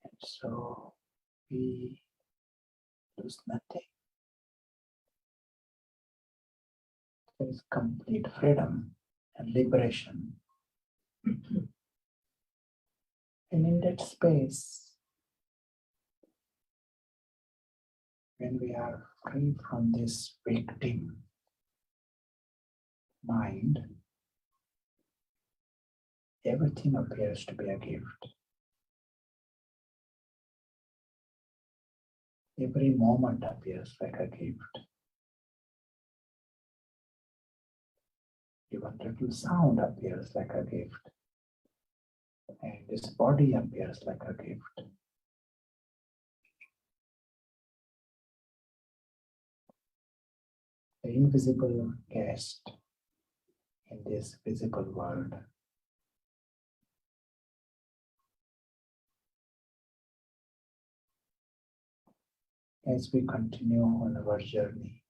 And so we lose nothing. There is complete freedom and liberation. And in that space, when we are free from this victim mind, everything appears to be a gift. Every moment appears like a gift. Even little sound appears like a gift. And this body appears like a gift. The invisible guest in this visible world. As we continue on our journey,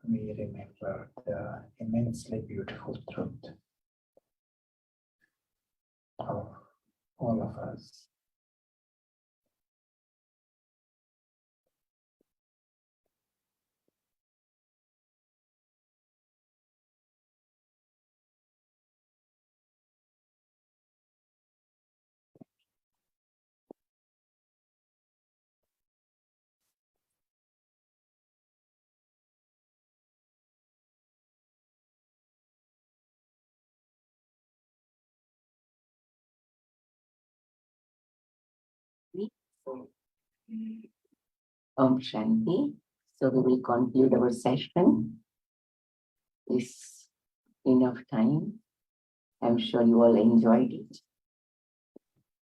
we remember the immensely beautiful truth of all of us. Shanti. So we will conclude our session. Is enough time. I'm sure you all enjoyed it.